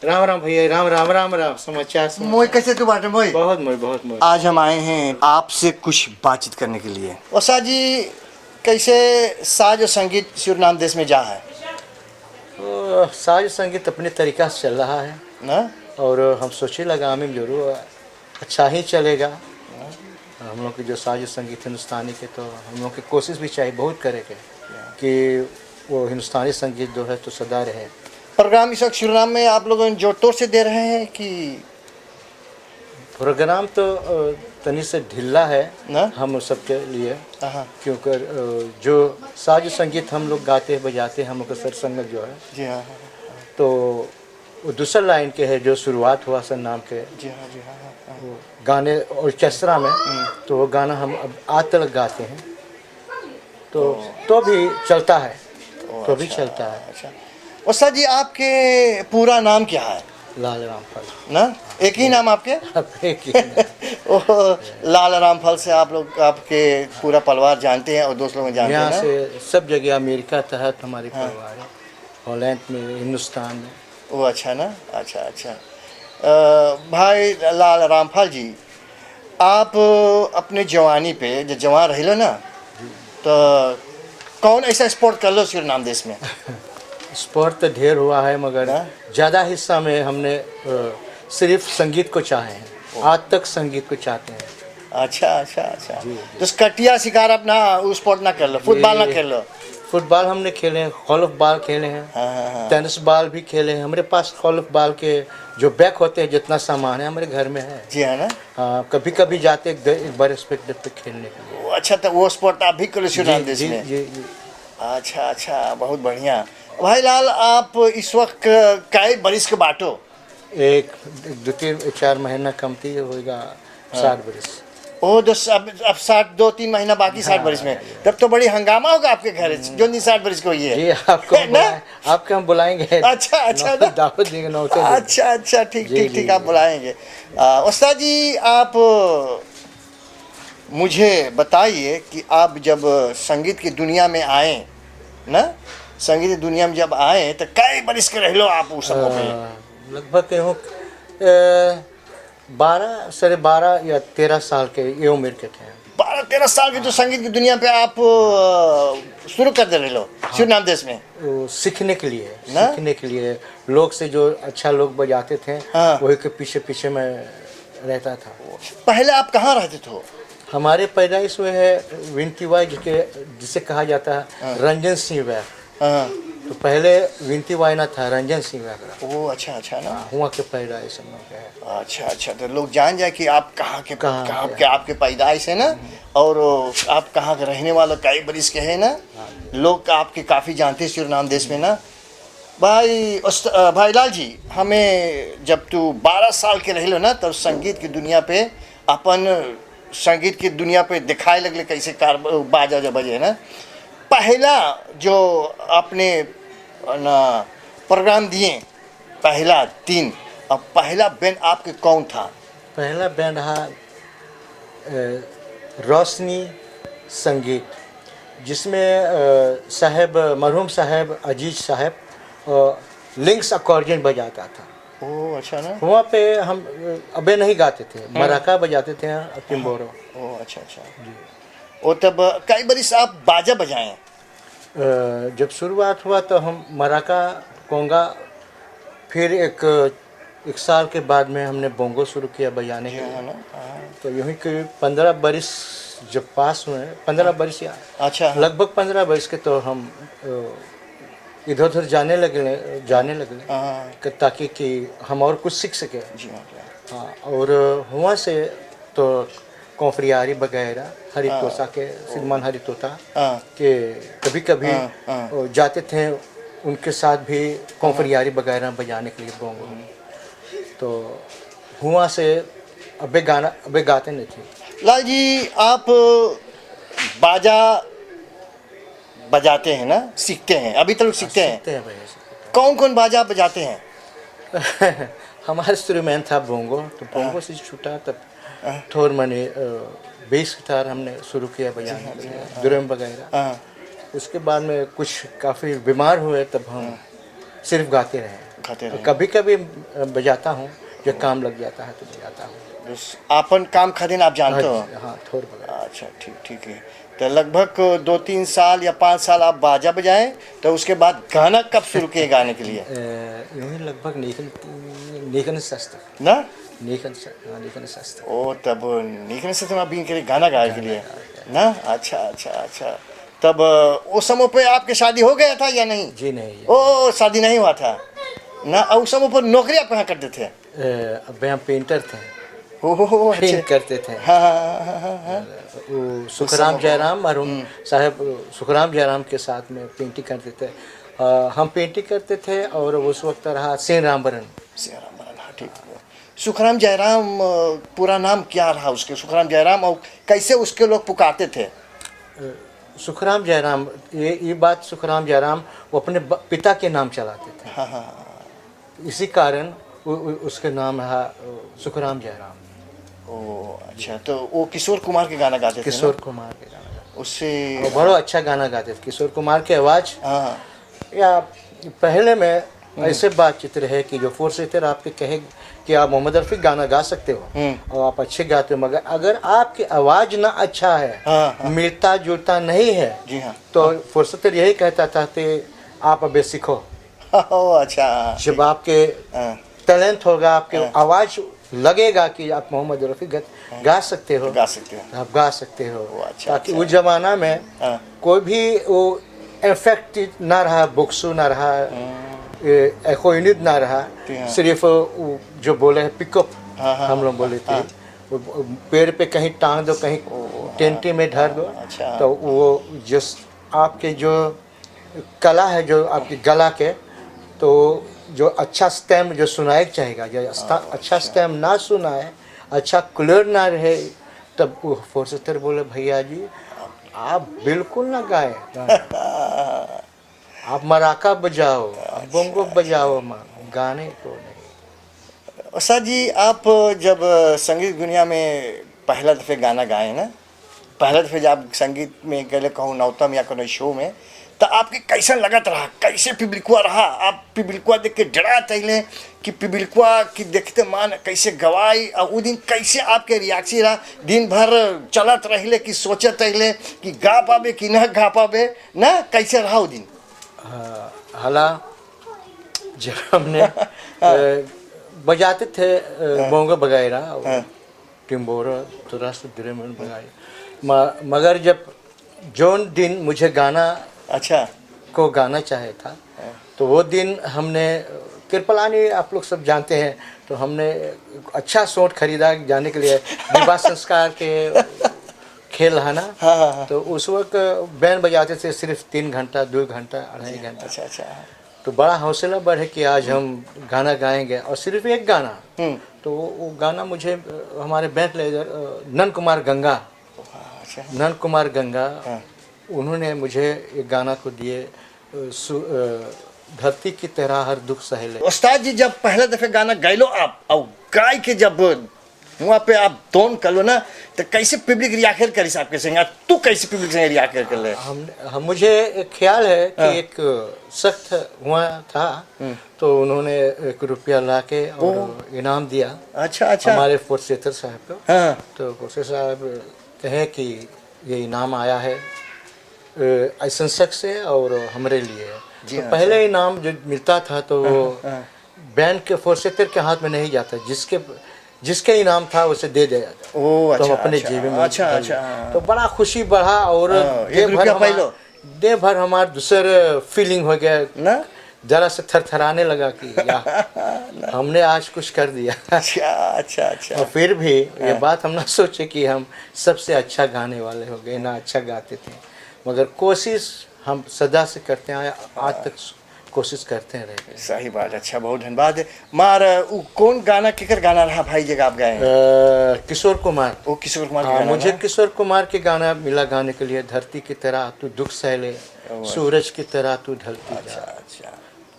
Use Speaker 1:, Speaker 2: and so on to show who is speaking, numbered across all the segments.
Speaker 1: राम राम भैया, राम राम राम राम। समाचार
Speaker 2: मोई कैसे तू बाटे मोई?
Speaker 1: बहुत मोई, बहुत मोई।
Speaker 2: आज हम आए हैं आपसे कुछ बातचीत करने के लिए। ओसा जी, कैसे साज और संगीत सूरीनाम देश में जा है
Speaker 1: तो साज संगीत अपने तरीका से चल रहा है
Speaker 2: ना?
Speaker 1: और हम सोचे आगामी में जरूर अच्छा ही चलेगा। हम लोग की जो साज संगीत हिंदुस्तानी के, तो हम लोग की कोशिश भी चाहिए बहुत करेंगे कि वो हिंदुस्तानी संगीत जो है तो सदा रहे।
Speaker 2: प्रोग्राम इस वक्त सूरीनाम में आप लोग जोर तोड़ से दे रहे हैं कि
Speaker 1: प्रोग्राम तो तनी से ढीला है
Speaker 2: ना?
Speaker 1: हम सबके लिए,
Speaker 2: हाँ
Speaker 1: क्योंकि जो साज संगीत हम लोग गाते हैं बजाते हैं, हम लोग का सर संगत जो है
Speaker 2: जी हाँ
Speaker 1: तो वो दूसरा लाइन के है जो शुरुआत हुआ सर नाम के
Speaker 2: जी हाँ जी हाँ
Speaker 1: वो गाने ऑर्केस्ट्रा में, तो वो गाना हम अब आज तक गाते हैं तो भी चलता है, तो भी चलता है।
Speaker 2: अच्छा, ओसा जी आपके पूरा नाम क्या है?
Speaker 1: लाल रामफल
Speaker 2: ना, एक ही नाम आपके?
Speaker 1: अब एक ही है।
Speaker 2: ओ, लाल रामफल से आप लोग आपके पूरा परिवार जानते हैं और दोस्त लोग जानते हैं
Speaker 1: यहाँ
Speaker 2: ना?
Speaker 1: से सब जगह अमेरिका तहत हमारे परिवार है, हॉलैंड में, हिंदुस्तान में।
Speaker 2: वो अच्छा ना, अच्छा। भाई लाल रामफल जी, आप अपने जवानी पे जब जवान रहे ना, तो कौन ऐसा स्पोर्ट कर लो सूरीनाम देश में?
Speaker 1: स्पोर्ट तो ढेर हुआ है, मगर ज़्यादा हिस्सा में हमने सिर्फ संगीत को चाहे हैं, आज तक संगीत को चाहते हैं।
Speaker 2: अच्छा। तो कटिया शिकार अपना उस स्पोर्ट ना कर लो, फुटबॉल ना खेल लो?
Speaker 1: फुटबॉल हमने खेले हैं, गोल्फ बॉल खेले हैं,
Speaker 2: हाँ।
Speaker 1: टेनिस बॉल भी खेले हैं। हमारे पास गोल्फ बॉल के जो बैग होते हैं, जितना सामान है हमारे घर में है।
Speaker 2: जी हाँ ना?
Speaker 1: हाँ, कभी कभी जाते एक बरस पे खेलने के लिए।
Speaker 2: अच्छा, तो वो स्पोर्ट आप भी कर लो सूरीनाम देश में?
Speaker 1: जी।
Speaker 2: अच्छा, बहुत बढ़िया। भाई लाल, आप इस वक्त कई बरिस के बाटो?
Speaker 1: एक 2-4 महीना कमती होगा, 60 बरस।
Speaker 2: ओ, अब 2-3 महीना बाकी 60 बरिस में, तब तो बड़ी हंगामा होगा आपके घर जो नहीं 60 बरिस को हुई है।
Speaker 1: जी, आपको हम बुलाएंगे।
Speaker 2: अच्छा
Speaker 1: दावत देंगे 9 से।
Speaker 2: अच्छा, ठीक आप बुलाएंगे। उस्ताद जी, आप मुझे बताइए कि आप जब संगीत की दुनिया में आए ना, संगीत की दुनिया में जब आए तो कई बरिस के रह लो आप उस समय पे?
Speaker 1: लगभग कहूँ 12 या 13 साल के ये उम्र के थे।
Speaker 2: 12-13 साल के जो संगीत की दुनिया पे आप शुरू कर दे रहे लो सूरीनाम देश में?
Speaker 1: सीखने के लिए लोग से, जो अच्छा लोग बजाते थे वही के पीछे मैं रहता था।
Speaker 2: पहले आप कहाँ रहते थे?
Speaker 1: हमारे पैदाइश हुए है विनती वाई, जिसे कहा जाता है रंजन सिंह वैद। तो पहले विनती वाई ना था, रंजन सिंह वैद।
Speaker 2: ओ अच्छा ना,
Speaker 1: हुआ के पैदाइश हम लोग है।
Speaker 2: अच्छा, तो लोग जान जाए कि आप कहाँ के आपके पैदाइश है ना, और आप कहाँ के रहने वाले कई बरिस के हैं ना, लोग आपके काफ़ी जानते हैं सूरीनाम देश में ना। भाई लाल जी, हमें जब तू 12 साल के रह लो ना, तो संगीत की दुनिया पे संगीत की दुनिया पे दिखाए लगले कैसे बाजा जो बजे ना। पहला जो आपने ना प्रोग्राम दिए, पहला 3, अब पहला बैंड आपके कौन था?
Speaker 1: पहला बैंड रहा रोशनी संगीत, जिसमें मरहूम साहब अजीज साहब लिंक्स अकॉर्डियन बजाता था।
Speaker 2: ओह अच्छा ना।
Speaker 1: वहाँ पे हम अबे नहीं गाते थे, मराका बजाते थे, तिम्बोरो।
Speaker 2: ओह अच्छा जी। और तब कई बरिस आप बाजा बजाएं?
Speaker 1: जब शुरुआत हुआ तो हम मराका, कोंगा, फिर एक साल के बाद में हमने बोंगो शुरू किया बजाने के लिए। तो यहीं के 15 बरिस जब पास हुए, 15 बरिस या लगभग 15 बरिस के, तो हम इधर उधर जाने लगे ताकि कि हम और कुछ सीख सके। हाँ, और वहाँ से तो कॉन्फ्रियारी वगैरह हरितोषा के श्रीमान हरितोषा के कभी जाते थे, उनके साथ भी कॉन्फ्रियारी वगैरह बजाने के लिए बोंगो। तो वहाँ से अबे गाते नहीं थे।
Speaker 2: लाल जी, आप बाजा बजाते हैं ना, सीखते हैं, अभी तक सीखते हैं? कौन बाजा बजाते हैं?
Speaker 1: हमारे शुरू में था बोंगो, तो बोंगो से छूटा, तब थोड़ मनी बेस गिटार हमने शुरू किया बजाने, ड्रम वगैरह। उसके बाद में कुछ काफ़ी बीमार हुए, तब हम सिर्फ गाते रहे।
Speaker 2: खाते रहे।
Speaker 1: कभी कभी बजाता हूँ, जब काम लग जाता है तो बजाता हूँ।
Speaker 2: बस आपन काम खातिर आप जानते हो।
Speaker 1: हाँ, थोड़ा बजा।
Speaker 2: अच्छा, ठीक ठीक है। तो लगभग 2-3 साल या 5 साल आप बाजा बजाएं, तो उसके बाद गाना कब शुरू किए गाने के लिए?
Speaker 1: यूँ ही लगभग निकन सस्त
Speaker 2: ना
Speaker 1: निकन सस्त।
Speaker 2: ओ तब निकलने से तुम अभी के लिए गाना गाए के लिए ना। अच्छा अच्छा अच्छा। तब उस समय पे आपके शादी हो गया था या नहीं?
Speaker 1: जी नहीं।
Speaker 2: ओ शादी नहीं हुआ था ना। और उस समय पर नौकरी आप कहाँ करते थे?
Speaker 1: अब हम पेंटर थे,
Speaker 2: हो अच्छे।
Speaker 1: पेंट करते थे।
Speaker 2: हाँ हाँ हाँ हाँ हाँ।
Speaker 1: वो सुखराम जयराम मरहूम साहब, सुखराम जयराम के साथ में पेंटिंग करते थे। हम पेंटिंग करते थे और उस वक्त रहा सेन रामबरन।
Speaker 2: सियाराम बरन, हाँ ठीक है। सुखराम जयराम पूरा नाम क्या रहा उसके? सुखराम जयराम, और कैसे उसके लोग पुकारते थे?
Speaker 1: सुखराम जयराम, ये बात सुखराम जयराम वो अपने पिता के नाम चलाते थे।
Speaker 2: हाँ हाँ।
Speaker 1: इसी कारण उसके नाम है सुखराम जयराम।
Speaker 2: ओ अच्छा, तो वो किशोर कुमार के गाना गाते थे ना?
Speaker 1: किशोर कुमार के गाना गाते
Speaker 2: उससे
Speaker 1: और बड़ा अच्छा गाना गाते थे किशोर कुमार की आवाज़।
Speaker 2: हाँ
Speaker 1: या पहले में ऐसे बातचीत रहे कि जो फोरसेटर आपके कहे कि आप मोहम्मद रफ़ी गाना गा सकते हो और आप अच्छे गाते हो, मगर अगर आपकी आवाज़ ना अच्छा है,
Speaker 2: हाँ।
Speaker 1: मिलता जुलता नहीं है,
Speaker 2: जी हाँ।
Speaker 1: तो फोरसेटर यही कहता था कि आप अबे सीखो।
Speaker 2: ओ अच्छा।
Speaker 1: जब आपके
Speaker 2: हाँ,
Speaker 1: टैलेंट होगा, आपके आवाज़ लगेगा कि आप मोहम्मद रफ़ी गा सकते हो,
Speaker 2: गा सकते हैं।
Speaker 1: आप गा सकते हो।
Speaker 2: अच्छा,
Speaker 1: ताकि
Speaker 2: अच्छा।
Speaker 1: उस जमाना में
Speaker 2: हाँ
Speaker 1: कोई भी वो इफेक्ट ना रहा, बुक्सू ना रहा, एकोइनिद ना रहा,
Speaker 2: हाँ।
Speaker 1: सिर्फ वो जो बोले हैं पिकअप,
Speaker 2: हाँ, हाँ,
Speaker 1: हम लोग बोले थे, वो पेड़ पे कहीं टांग दो, कहीं टेंटी में धर दो,
Speaker 2: अच्छा।
Speaker 1: तो वो जिस आपके जो कला है, जो आपकी गला के, तो जो अच्छा स्टेम जो सुनाए चाहेगा, जो अच्छा स्टेम ना सुनाए, अच्छा क्लियर ना रहे, तब वो फोरसेटर बोले भैया जी आप बिल्कुल ना गाएं गाना। आप मराका बजाओ, आप बोंगो बजाओ, गाने को नहीं।
Speaker 2: उस्ताद जी, आप जब संगीत दुनिया में पहला दफ़े गाना गाए ना, पहला दफ़े जब संगीत में गए कहूँ नौतम या कोनो शो में, तो आपके कैसा लगत रहा? कैसे पिबलिकुआ रहा? आप पिबलिकुआ देख के डरा तैले कि पिबलिकुआ की देखते मान कैसे गवाई, और वो दिन कैसे आपके रिएक्शन रहा? दिन भर चलत रहिले कि सोचत रहिले कि गा पाबे कि न गा पाबे ना? कैसे रहा वो दिन?
Speaker 1: हाला जब हमने बजाते थे बोंगो वगैरह और टिम्बोरा थोड़ा सा ड्रम बजाए, मगर जब जोन दिन मुझे गाना
Speaker 2: अच्छा
Speaker 1: को गाना चाहे था, तो वो दिन हमने कृपलानी आप लोग सब जानते हैं, तो हमने अच्छा सूट खरीदा जाने के लिए, विवाह संस्कार के खेल है ना।
Speaker 2: हाँ।
Speaker 1: तो उस वक्त बैंड बजाते थे सिर्फ 3 घंटा 2 घंटा 2.5 घंटा।
Speaker 2: अच्छा अच्छा।
Speaker 1: तो बड़ा हौसला बढ़े कि आज हम गाना गाएंगे, और सिर्फ एक गाना। तो वो गाना मुझे हमारे बैंड लीडर नंद कुमार गंगा,
Speaker 2: अच्छा
Speaker 1: नंद कुमार गंगा, उन्होंने मुझे एक गाना को दिए, धरती की तरह हर दुख सहेले।
Speaker 2: उस्ताद जी, जब पहले दफे गाना गाइलो आप, और गाय के जब वहाँ पे आप टोन कर लो ना, तो कैसे पब्लिक रिएक्शन करी आपके संग? तू कैसे पब्लिक संग रिएक्शन कर ले?
Speaker 1: हम मुझे एक ख्याल है कि एक सख्त हुआ था, तो उन्होंने 1 रुपया ला के और इनाम दिया।
Speaker 2: अच्छा अच्छा।
Speaker 1: हमारे फोरसेटर साहब को।
Speaker 2: हाँ।
Speaker 1: तो फोरसेटर साहब कहे कि ये इनाम आया है ऐसा शख्स से और हमारे लिए। तो पहले इनाम जो मिलता था तो वो बैंड के फोरसेटर के हाथ में नहीं जाता, जिसके इनाम था उसे दे दिया जाता।
Speaker 2: ओ
Speaker 1: तो
Speaker 2: अच्छा,
Speaker 1: हम अपने
Speaker 2: अच्छा,
Speaker 1: जेब में
Speaker 2: अच्छा
Speaker 1: डाल
Speaker 2: अच्छा।
Speaker 1: दिए। तो बड़ा खुशी बढ़ा, और दे भर हमार दूसर फीलिंग हो गया
Speaker 2: ना,
Speaker 1: जरा से थरथराने लगा कि या हमने आज कुछ कर दिया।
Speaker 2: अच्छा अच्छा अच्छा।
Speaker 1: और फिर भी ये बात हम ना सोचे कि हम सबसे अच्छा गाने वाले हो गए, ना अच्छा गाते थे, मगर कोशिश हम सदा से करते आए, आज तक कोशिश करते रहे।
Speaker 2: सही बात। अच्छा, बहुत धन्यवाद। मार कौन गाना केकर गाना रहा भाई जगह आप गाए?
Speaker 1: किशोर कुमार।
Speaker 2: वो किशोर कुमार के गाना
Speaker 1: मुझे किशोर कुमार के गाना मिला गाने के लिए। धरती की तरह तू दुख सहले, सूरज की तरह तू ढलती जा।
Speaker 2: अच्छा।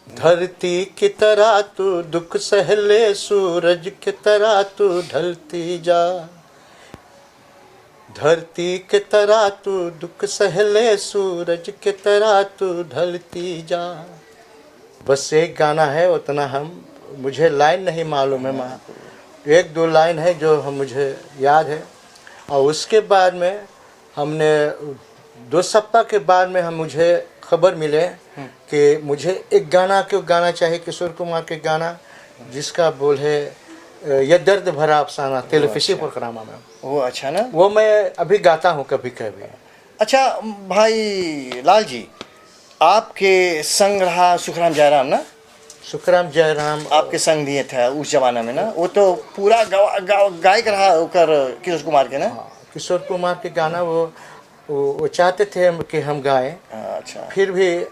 Speaker 1: धरती की तरह तू दुख सहले, सूरज की तरह तू ढलती जा। धरती के तरह तू दुख सहले, सूरज के तरह तू ढलती जा। बस एक गाना है, उतना मुझे लाइन नहीं मालूम है, माँ एक दो लाइन है जो मुझे याद है। और उसके बाद में हमने 2 सप्ताह के बाद में मुझे खबर मिले कि मुझे एक गाना क्यों गाना चाहिए, किशोर कुमार के गाना जिसका बोल है ये दर्द भरा अफसाना टेलीविजन प्रोग्राम में।
Speaker 2: वो अच्छा ना,
Speaker 1: वो मैं अभी गाता हूँ कभी कभी।
Speaker 2: अच्छा भाई लाल जी, आपके संग रहा सुखराम जयराम ना?
Speaker 1: सुखराम जयराम
Speaker 2: आपके संग दिए थे उस जमाना में ना, वो तो पूरा गायक रहा होकर किशोर कुमार के ना।
Speaker 1: हाँ, किशोर कुमार के गाना वो चाहते थे कि हम गाएं।
Speaker 2: अच्छा,
Speaker 1: फिर भी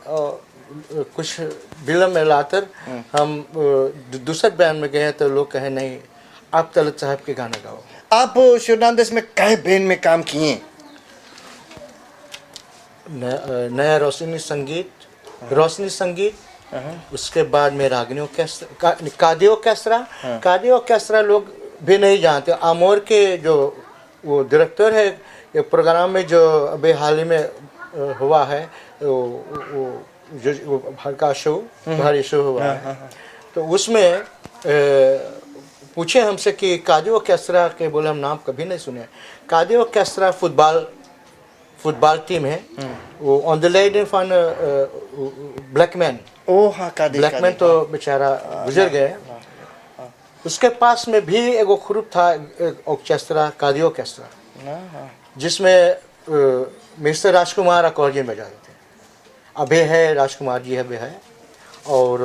Speaker 1: कुछ विलम्ब में लाकर हम दूसरे बैंड में गए तो लोग कहे नहीं, आप तलत साहब के गाने गाओ।
Speaker 2: आप शिवनाम देश में कई बैंड में काम किए?
Speaker 1: नया रोशनी संगीत, उसके बाद में रागिनी ऑर्केस्ट्रा, कादी ऑर्केस्ट्रा लोग भी नहीं जानते। आमोर के जो वो डायरेक्टर है एक प्रोग्राम में जो अभी हाल ही में हुआ है, वो का शो भारी शो हुआ है, तो उसमें पूछे हमसे कि कादी ऑर्केस्ट्रा के, बोले हम नाम कभी नहीं सुने। कादी ऑर्केस्ट्रा फुटबॉल टीम है, वो on the line in fun Blackman.
Speaker 2: Oh हाँ,
Speaker 1: ब्लैकमैन तो बेचारा गुजर गए। उसके पास में भी एक ग्रुप था, ऑर्केस्ट्रा, कादी ऑर्केस्ट्रा, जिसमें मिस्टर राजकुमार अकॉर्डियन बजाते थे। अभी है राजकुमार जी अभी है। और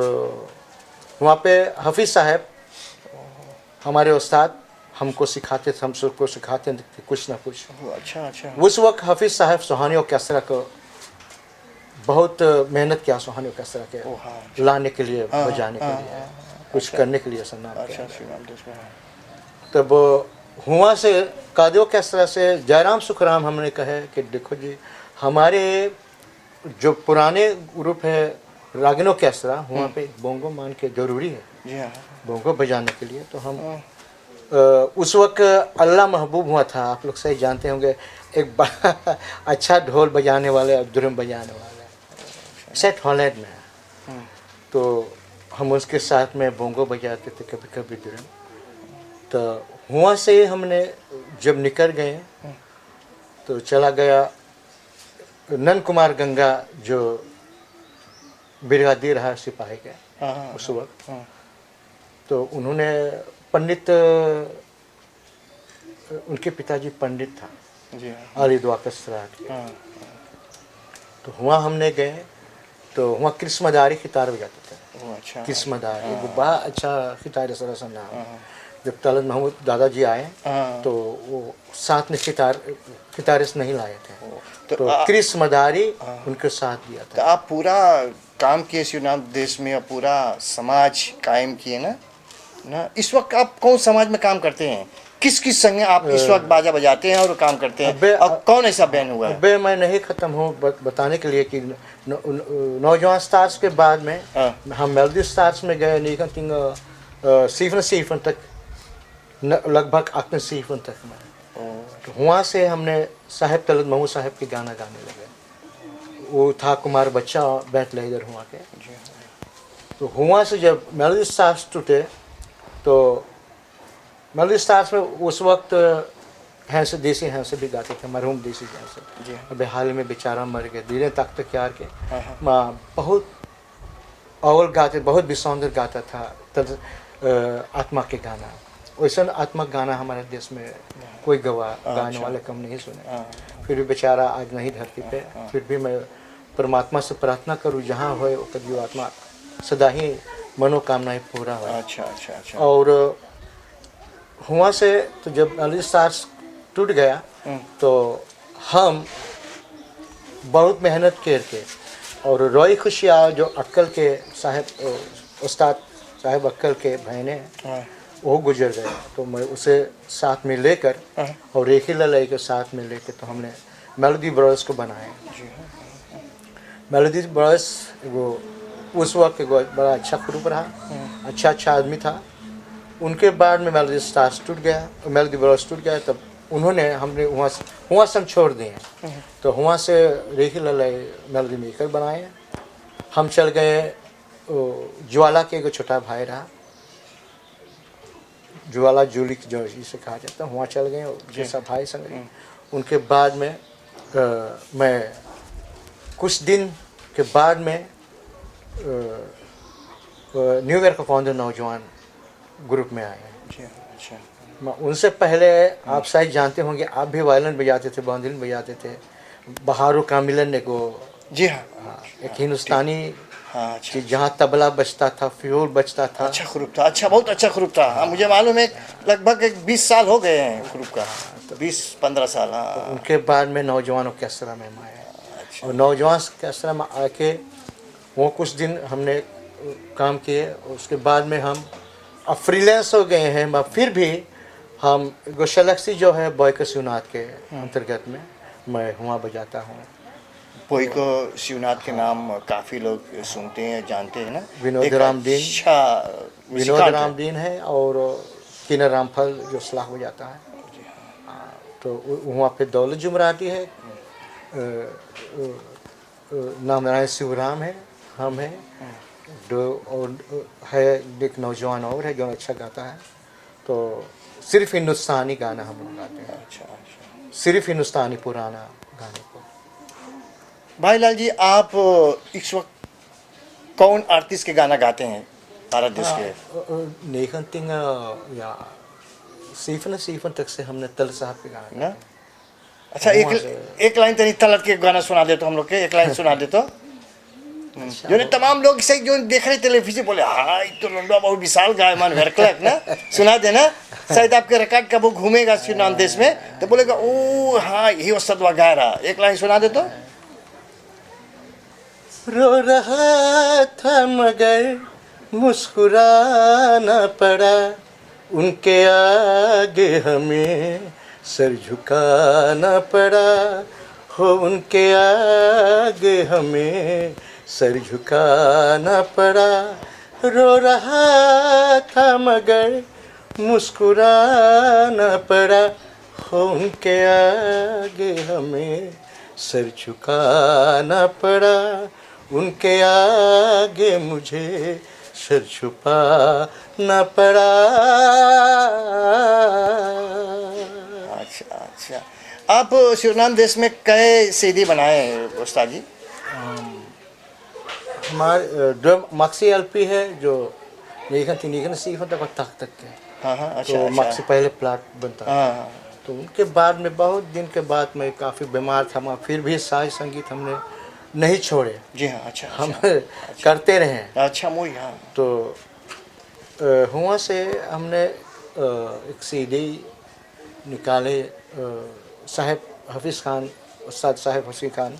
Speaker 1: वहाँ पे हफीज़ साहब हमारे उस्ताद हमको सिखाते थे, हम सबको सिखाते थे कुछ ना कुछ।
Speaker 2: अच्छा।
Speaker 1: उस वक्त हफीज़ साहब सुहानी ऑर्केस्ट्रा को बहुत मेहनत किया, सुहानी ऑर्केस्ट्रा के लाने के लिए, बजाने के लिए, कुछ करने के लिए तब हुआ से कादी ऑर्केस्ट्रा से जयराम सुखराम हमने कहे कि देखो जी, हमारे जो पुराने ग्रुप है रागिनी ऑर्केस्ट्रा, वहाँ पे बोंगो मान के जरूरी है, बोंगो बजाने के लिए। तो हम उस वक्त अल्लाह महबूब हुआ था, आप लोग सही जानते होंगे, एक अच्छा ढोल बजाने वाले और ड्रम बजाने वाले सेट हॉलैंड में। तो हम उसके साथ में बोंगो बजाते थे, कभी कभी ड्रम। तो वहाँ से हमने जब निकल गए तो चला गया नंद कुमार गंगा जो ब्रिगेडियर रहा सिपाही के उस वक्त। तो उन्होंने पंडित, उनके पिताजी पंडित था अली द्वाकर सराठ। तो वहाँ हमने गए तो वहाँ कृष्णमदारी खितार बजाते थे। कृष्णमदारी वो बड़ा अच्छा खितार सरसन नाम। जब तलत महमूद दादाजी आए तो वो साथ में खितारिस्ट नहीं लाए थे, तो कृष्णमदारी उनके साथ दिया था।
Speaker 2: तो आप पूरा काम किए शिवनाम देश में, पूरा समाज कायम किए ना। इस वक्त आप कौन समाज में काम करते हैं? किस संग आप इस वक्त बाजा बजाते हैं और काम करते हैं? अब कौन ऐसा बैन हुआ है?
Speaker 1: मैं नहीं ख़त्म हूँ बताने के लिए कि नौजवान स्टार्स के बाद में हम मेलोडी स्टार्स में गए, नहीं सीफन तक, लगभग 8 सीफन तक में। तो वहाँ से हमने साहेब तलत महमूद साहब के गाना गाने लगे। वो था कुमार बच्चा बैठ ले इधर हुआ के। तो वहाँ से जब मेलोडी स्टार्स टूटे तो मेलोडी स्टार्स में उस वक्त देसी हैंस भी गाते थे, मरहूम देसी हैंस। अभी हाल में बेचारा मर गए, धीरे तख्त यार के बहुत अव्वल गाते, बहुत विसौंदर गाता था आत्मा के गाना। वैसा आत्मा गाना हमारे देश में कोई गाने वाले कम नहीं सुने। फिर भी बेचारा आज नहीं धरती पे। फिर भी मैं परमात्मा से प्रार्थना करूँ जहाँ हो कभी आत्मा सदा ही मनोकामनाएं पूरा हो।
Speaker 2: अच्छा।
Speaker 1: और हुआ से तो जब मेलोडी स्टार्स टूट गया तो हम बहुत मेहनत करके, और रोई खुशिया जो अक्कल के साहब, उस्ताद साहब अक्कल के बहने वो गुजर गए। तो मैं उसे साथ में लेकर और रेखी ललाई के साथ में लेकर तो हमने मेलोडी ब्रदर्स को बनाया। मेलोडी ब्रदर्स वो उस वक्त बड़ा अच्छा ग्रुप रहा, अच्छा आदमी था। उनके बाद में मेलोडी स्टार्स टूट गया, मेलोडी ब्रदर्स टूट गया। तब उन्होंने हमने वहाँ से हम छोड़ दिए। तो वहाँ से रेखी ललाई मेलोडी मेकर बनाए। हम चल गए ज्वाला के एगो छोटा भाई रहा, ज्वाला जूली जो इसे कहा जाता है, वहाँ चल गए जैसा भाई संग। उनके बाद में मैं कुछ दिन के बाद में न्यू ईयर का फाउंडर नौजवान ग्रुप में आए।
Speaker 2: अच्छा।
Speaker 1: उनसे पहले आप शायद जानते होंगे, आप भी वायलिन बजाते थे, बांदुलिन बजाते थे। बहारू कामिलन ने को
Speaker 2: जी हाँ,
Speaker 1: एक हिंदुस्तानी
Speaker 2: हाँ, अच्छा,
Speaker 1: जहाँ तबला बजता था, फ्यूल बजता था।
Speaker 2: अच्छा ग्रुप था, अच्छा, बहुत अच्छा ग्रुप था। हाँ, मुझे मालूम है, लगभग 20 साल हो गए हैं ग्रुप का, 20-15 साल। हाँ,
Speaker 1: तो उनके बाद में नौजवान ऑर्केस्ट्रा में आए। और नौजवान ऑर्केस्ट्रा में आके वो कुछ दिन हमने काम किए। उसके बाद में हम अब फ्रीलांस हो गए हैं, मगर फिर भी हम गोशलक्सी जो है बॉयक शिवनाथ के अंतर्गत में मैं वहाँ बजाता हूँ।
Speaker 2: कोई को शिवनाथ के नाम काफ़ी लोग सुनते हैं, जानते हैं ना।
Speaker 1: विनोद रामदीन,
Speaker 2: अच्छा,
Speaker 1: विनोद रामदीन है, और किन्नर रामफल जो सलाह बजाता है। तो वहाँ पे दौलत जुमराटी है, नामनारायण शिवराम है, हम हैं, दो और है एक नौजवान और है जो अच्छा गाता है। तो सिर्फ हिंदुस्तानी गाना हम लोग गाते हैं।
Speaker 2: अच्छा,
Speaker 1: सिर्फ हिंदुस्तानी पुराना गाने को।
Speaker 2: भाई लाल जी, आप इस वक्त कौन आर्टिस्ट के गाना गाते हैं भारत देश के?
Speaker 1: नेखन तिंग या सीफन तक से हमने तल साहब के गाना
Speaker 2: ना। अच्छा, एक लाइन तनी तलत के गाना सुना दे तो हम लोग के, एक लाइन सुना दे तो। जो तमाम लोग से जो देख रहे टेलीविजन बोले, हाँ ये तो लंडा बहुत विशाल गायमान वर्कलक ना, सुना देना। शायद आपके रिकॉर्ड कब घूमेगा श्रीनाम देश में तो बोलेगा, ओ हाँ यही वस्तु गा रहा। एक लाइन सुना दे तो।
Speaker 1: रो रहा था मगर मुस्कुराना पड़ा, उनके आगे हमें सर झुकाना पड़ा, हो उनके आगे हमें सर झुकाना पड़ा। रो रहा था मगर मुस्कुराना पड़ा, हो उनके आगे हमें सर झुकाना पड़ा, उनके आगे मुझे सर छुपाना पड़ा।
Speaker 2: अच्छा, आप शिवनाम देश में कई सीडी बनाए उस्ताद जी?
Speaker 1: हमारे जो मक्सी एलपी है जो निगन सीख तक के।
Speaker 2: हाँ, अच्छा,
Speaker 1: तो
Speaker 2: अच्छा।
Speaker 1: मक्सी पहले प्लाट बनता था।
Speaker 2: हाँ,
Speaker 1: तो उनके बाद में बहुत दिन के बाद मैं काफ़ी बीमार था, मगर फिर भी साज संगीत हमने नहीं छोड़े।
Speaker 2: जी हाँ, अच्छा,
Speaker 1: हम
Speaker 2: अच्छा।
Speaker 1: करते रहे।
Speaker 2: अच्छा, मुई हाँ।
Speaker 1: तो हुआ से हमने एक सीडी निकाले। साहब हफीज़ खान, उस्ताद साहब हफीज़ खान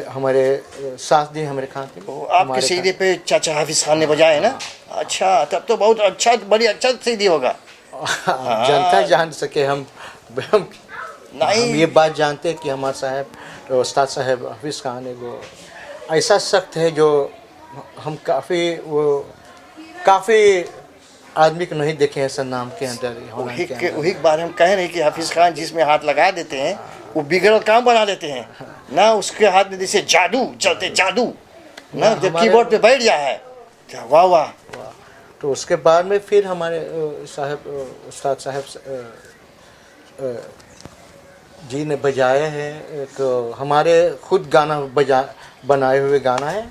Speaker 1: हमारे साथ दिए हमारे खान पे।
Speaker 2: आपके सीडी पे चाचा हाफिज खान ने बजाए ना? अच्छा, तब तो बहुत अच्छा, बड़ी अच्छा सीडी होगा।
Speaker 1: जनता जान सके, हम ये बात जानते हैं कि हमारे साहब उस्ताद साहब हफीज़ खान एगो ऐसा सख्त है जो हम काफ़ी आदमी को नहीं देखे हैं सर नाम के अंदर।
Speaker 2: वही बार हम कह रहे हैं कि हाफिज खान जिसमें हाथ लगा देते हैं वो बिगड़ल काम बना देते हैं ना। उसके हाथ में जैसे जादू चलते, जादू ना, जब कीबोर्ड पे बैठ जाए है, वाह वाह।
Speaker 1: तो उसके बाद में फिर हमारे साहब उस्ताद साहब जी ने बजाए हैं। एक हमारे खुद गाना बनाए हुए गाना है,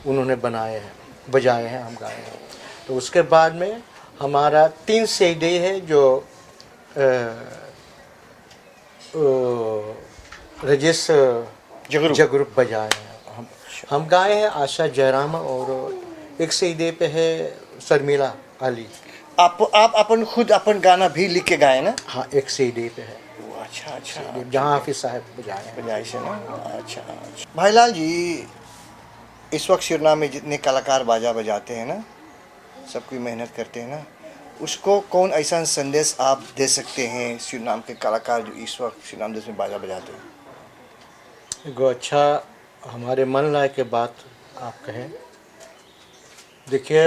Speaker 1: उन्होंने बनाए हैं, बजाए हैं, हम गाए हैं। तो उसके बाद में हमारा 3 सीडी है जो राजेश जगरूप बजाए हैं। हम गाए हैं आशा जयराम, और एक सीडी पे है शर्मिला अली।
Speaker 2: आप अपन खुद अपन गाना भी लिख के गाए ना?
Speaker 1: हाँ, एक सीडी पे है।
Speaker 2: अच्छा,
Speaker 1: जहाँ हाफिज साहब बजाए
Speaker 2: से ना। अच्छा भाई लाल जी, इस वक्त शिवनाम में जितने कलाकार बाजा बजाते हैं ना, सब कोई मेहनत करते हैं ना, उसको कौन ऐसा संदेश आप दे सकते हैं शिवनाम के कलाकार जो इस वक्त शिवनाम देश में बाजा बजाते हैं?
Speaker 1: एगो अच्छा हमारे मन लायक के बात आप कहें। देखिए,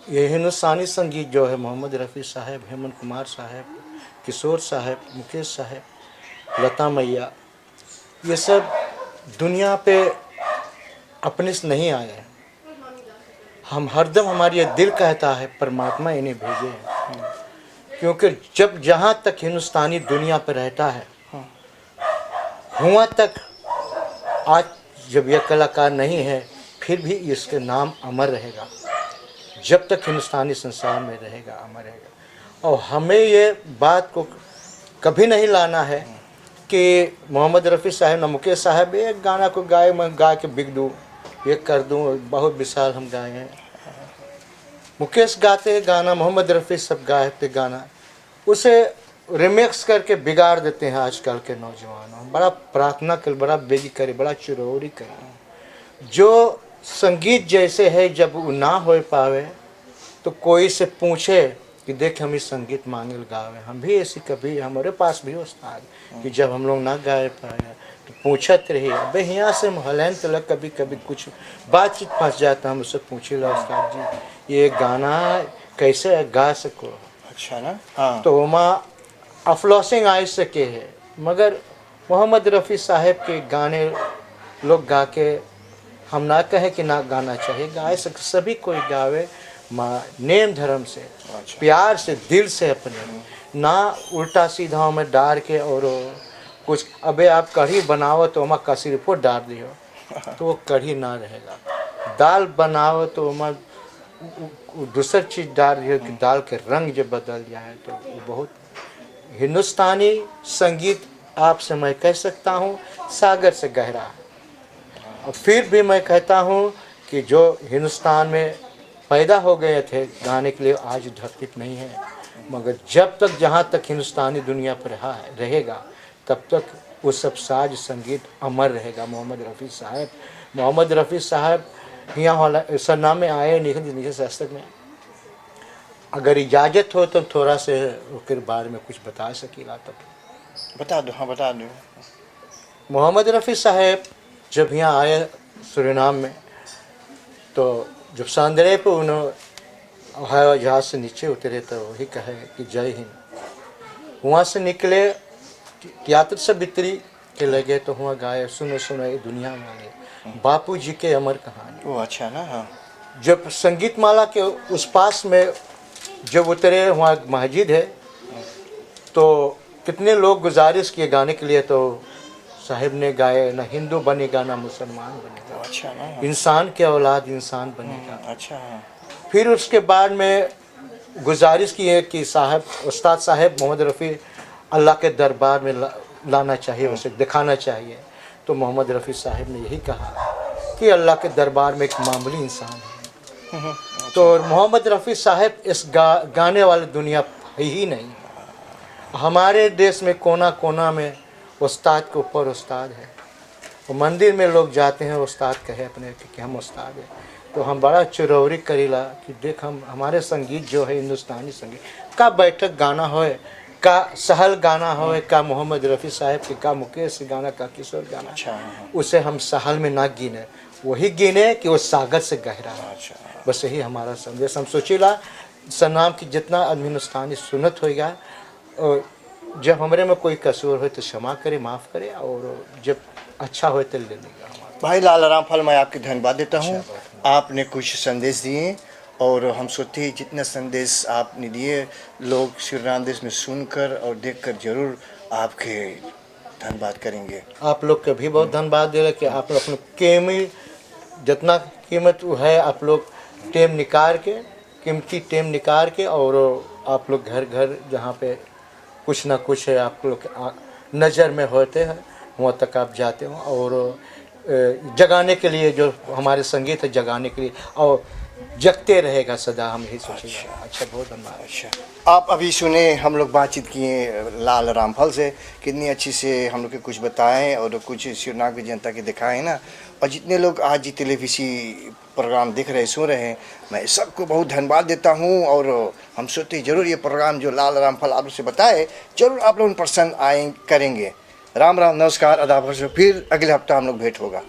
Speaker 1: ये हिंदुस्तानी संगीत जो है मोहम्मद रफ़ी साहब, हेमंत कुमार साहब, किशोर साहब, मुकेश साहब, लता मैया, ये सब दुनिया पे अपने से नहीं आए हैं। हम हरदम हमारी ये दिल कहता है परमात्मा इन्हें भेजे हैं, क्योंकि जब जहाँ तक हिंदुस्तानी दुनिया पर रहता है, हुआ तक आज जब यह कलाकार नहीं है फिर भी इसके नाम अमर रहेगा, जब तक हिंदुस्तानी संसार में रहेगा अमर रहेगा। और हमें ये बात को कभी नहीं लाना है कि मोहम्मद रफ़ी साहब न मुकेश साहब एक गाना को गाए मैं गा के बिक दूँ, ये कर दूँ, बहुत विशाल हम गाए हैं। मुकेश गाते गाना, मोहम्मद रफ़ी सब गाते गाना, उसे रिमिक्स करके बिगाड़ देते हैं आजकल के नौजवान। बड़ा प्रार्थना कर, बड़ा बेगी करे, बड़ा चिरौरी करे। जो संगीत जैसे है जब वो ना हो पावे तो कोई से पूछे कि देख हम इस संगीत मांगल गावे। हम भी ऐसी कभी हमारे पास भी उस्ताद कि जब हम लोग ना गाए पाए तो पूछत रही, अबे यहाँ से हलन तलक कभी कभी कुछ बातचीत फंस जाता, हम उससे पूछे ला उस्ताद जी ये गाना कैसे गा सको।
Speaker 2: अच्छा ना, हाँ।
Speaker 1: तो वहाँ अफलॉसिंग आ सके है, मगर मोहम्मद रफ़ी साहब के गाने लोग गा के हम ना कहें कि ना गाना चाहिए, गाए सक सभी कोई गावे नेम धर्म से, प्यार से, दिल से अपने, ना उल्टा सीधा में डाल के और कुछ अबे आप कढ़ी बनाओ तो वहाँ का सिर्फ डाल दियो तो वो कढ़ी ना रहेगा। दाल बनाओ तो वहाँ दूसर चीज़ डाल दियो कि दाल के रंग जब बदल जाए तो वो बहुत। हिंदुस्तानी संगीत आपसे मैं कह सकता हूँ सागर से गहरा है। और फिर भी मैं कहता हूँ कि जो हिंदुस्तान में पैदा हो गए थे गाने के लिए आज धरती नहीं है, मगर जब तक जहाँ तक हिंदुस्तानी दुनिया पर रहेगा तब तक वो सब साज संगीत अमर रहेगा। मोहम्मद रफ़ी साहब, मोहम्मद रफ़ी साहब यहाँ वाला सरनाम में आए नहीं शास्त्र में, अगर इजाज़त हो तो थोड़ा से उसके बारे में कुछ बता सकीला तब
Speaker 2: बता दो। हाँ बता दो।
Speaker 1: मोहम्मद रफ़ी साहब जब यहाँ आए सूरीनाम में तो जब सांदरे पे उन्होंने हवाई जहाज़ से नीचे उतरे तो वही कहे कि जय हिंद। वहाँ से निकले यात्रा से बितरी के लगे तो वहाँ गाए सुनो सुनो ये दुनिया वाले बापू जी के अमर कहानी।
Speaker 2: वो अच्छा ना, हाँ।
Speaker 1: जब संगीत माला के उस पास में जब उतरे वहाँ मस्जिद है तो कितने लोग गुजारिश किए गाने के लिए, तो साहिब ने गाए ना हिंदू बनेगा ना मुसलमान बनेगा,
Speaker 2: अच्छा ना,
Speaker 1: इंसान के औलाद इंसान बनेगा।
Speaker 2: अच्छा, हाँ।
Speaker 1: फिर उसके बाद में गुजारिश की है कि साहब उस्ताद साहब मोहम्मद रफ़ी अल्लाह के दरबार में लाना चाहिए, उसे दिखाना चाहिए। तो मोहम्मद रफ़ी साहब ने यही कहा कि अल्लाह के दरबार में एक मामूली इंसान है। तो मोहम्मद रफ़ी साहब इस गाने वाली दुनिया है ही नहीं। हमारे देश में कोना कोना में उस्ताद के ऊपर उस्ताद है। वो मंदिर में लोग जाते हैं उस्ताद कहे अपने कि हम उस्ताद हैं, तो हम बड़ा चिरौरी करीला कि देख हम हमारे संगीत जो है हिंदुस्तानी संगीत का बैठक गाना होए, का सहल गाना होए, का मोहम्मद रफ़ी साहब के, का मुकेश गाना, का किशोर गाना,
Speaker 2: अच्छा,
Speaker 1: उसे हम सहल में ना गिने, वही गिने कि वो सागर से गहरा है।
Speaker 2: अच्छा,
Speaker 1: बस यही हमारा संदेश। हम सोचीला सनाम की जितना आदमी हिंदुस्तानी सुनत होगा, और जब हमारे में कोई कसूर हो तो क्षमा करे, माफ़ करे, और जब अच्छा हो तो ले लेगा हमारा।
Speaker 2: भाई लाल रामफल, मैं आपके धन्यवाद देता हूँ। आपने कुछ संदेश दिए और हम सोचते हैं जितना संदेश आपने दिए लोग श्री देश में सुनकर और देखकर जरूर आपके धन्यवाद करेंगे।
Speaker 1: आप लोग का भी बहुत धन्यवाद दे रहे कि आप लोग अपने जितना कीमत है आप लोग टेम निकाल के, कीमती टेम निकाल के, और आप लोग घर घर जहाँ पे कुछ ना कुछ है आप लोग नज़र में होते हैं वहाँ तक आप जाते हो, और जगाने के लिए जो हमारे संगीत है जगाने के लिए और जगते रहेगा सदा, हम यही सोचेंगे। अच्छा, बहुत धन्यवाद।
Speaker 2: अच्छा, आप अभी सुने, हम लोग बातचीत किए लाल रामफल से, कितनी अच्छी से हम लोग के कुछ बताएं और कुछ शिवनाग की जनता के दिखाएं ना। और जितने लोग आज टेलीविज़न प्रोग्राम देख रहे सुन रहे हैं, मैं सबको बहुत धन्यवाद देता हूं। और हम सोचते जरूर ये प्रोग्राम जो लाल रामफल आप लोग से बताए जरूर आप लोग पसंद करेंगे। राम राम, नमस्कार, आदाब, फिर अगले हफ्ता हम लोग भेंट होगा।